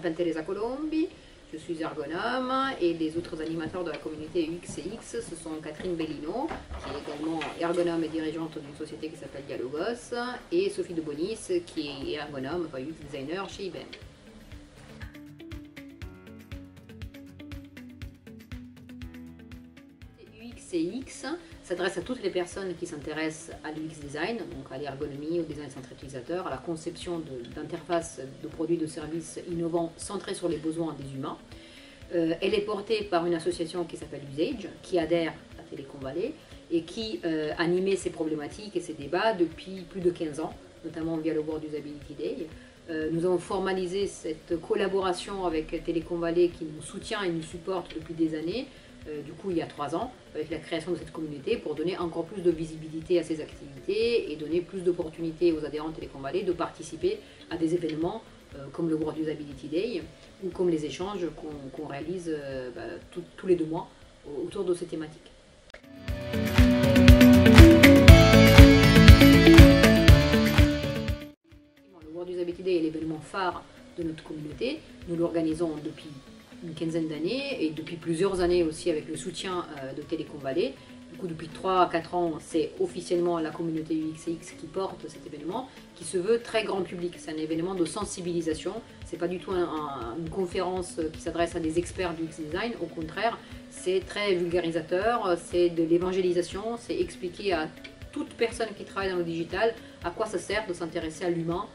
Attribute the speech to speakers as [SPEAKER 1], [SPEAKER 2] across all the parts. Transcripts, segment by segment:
[SPEAKER 1] m'appelle Teresa Colombi, je suis ergonome et les autres animateurs de la communauté UXCX, ce sont Catherine Bellino, qui est également ergonome et dirigeante d'une société qui s'appelle Dialogos, et Sophie de Bonis, qui est ergonome, enfin UX designer chez IBM. UXCX s'adresse à toutes les personnes qui s'intéressent à l'UX design, donc à l'ergonomie, au design centré utilisateur, à la conception d'interfaces de produits de services innovants centrés sur les besoins des humains. Elle est portée par une association qui s'appelle Usage, qui adhère à Télécom Vallée et qui animait ces problématiques et ces débats depuis plus de 15 ans, notamment via le World Usability Day. Nous avons formalisé cette collaboration avec Télécom Vallée qui nous soutient et nous supporte depuis des années, du coup il y a 3 ans, avec la création de cette communauté pour donner encore plus de visibilité à ces activités et donner plus d'opportunités aux adhérents de Télécom Vallée de participer à des événements comme le World Usability Day ou comme les échanges qu'on réalise tous les 2 mois autour de ces thématiques. Le World Usability Day est l'événement phare de notre communauté. Nous l'organisons depuis une quinzaine d'années et depuis plusieurs années aussi avec le soutien de Télécom Vallée. Du coup, depuis 3 à 4 ans, c'est officiellement la communauté UXCX qui porte cet événement, qui se veut très grand public. C'est un événement de sensibilisation. C'est pas du tout une conférence qui s'adresse à des experts du UX design. Au contraire, c'est très vulgarisateur, c'est de l'évangélisation, c'est expliquer à toute personne qui travaille dans le digital à quoi ça sert de s'intéresser à l'humain,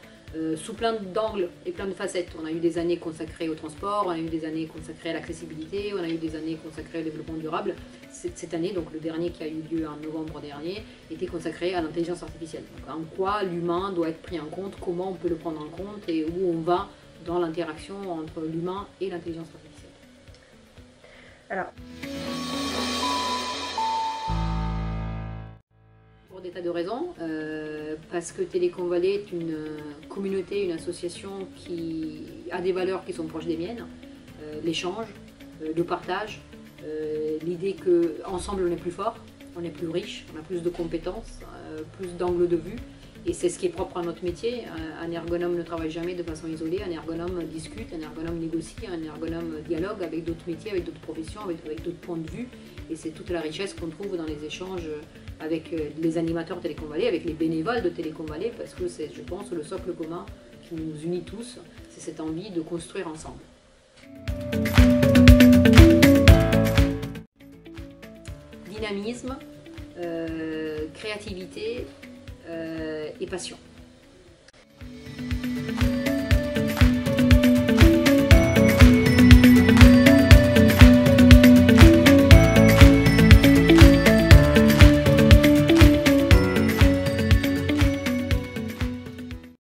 [SPEAKER 1] sous plein d'angles et plein de facettes. On a eu des années consacrées au transport, on a eu des années consacrées à l'accessibilité, on a eu des années consacrées au développement durable. Cette année, donc le dernier qui a eu lieu en novembre dernier, était consacré à l'intelligence artificielle. Donc, en quoi l'humain doit être pris en compte, comment on peut le prendre en compte et où on va dans l'interaction entre l'humain et l'intelligence artificielle.
[SPEAKER 2] Alors,
[SPEAKER 1] pour des tas de raisons, parce que Télécom Vallée est une communauté, une association qui a des valeurs qui sont proches des miennes, l'échange, le partage, l'idée qu'ensemble on est plus fort, on est plus riche, on a plus de compétences, plus d'angles de vue, et c'est ce qui est propre à notre métier. Un ergonome ne travaille jamais de façon isolée, un ergonome discute, un ergonome négocie, un ergonome dialogue avec d'autres métiers, avec d'autres professions, avec d'autres points de vue, et c'est toute la richesse qu'on trouve dans les échanges avec les animateurs Télécom Vallée, avec les bénévoles de Télécom Vallée, parce que c'est, je pense, le socle commun qui nous unit tous, c'est cette envie de construire ensemble. Dynamisme, créativité et passion.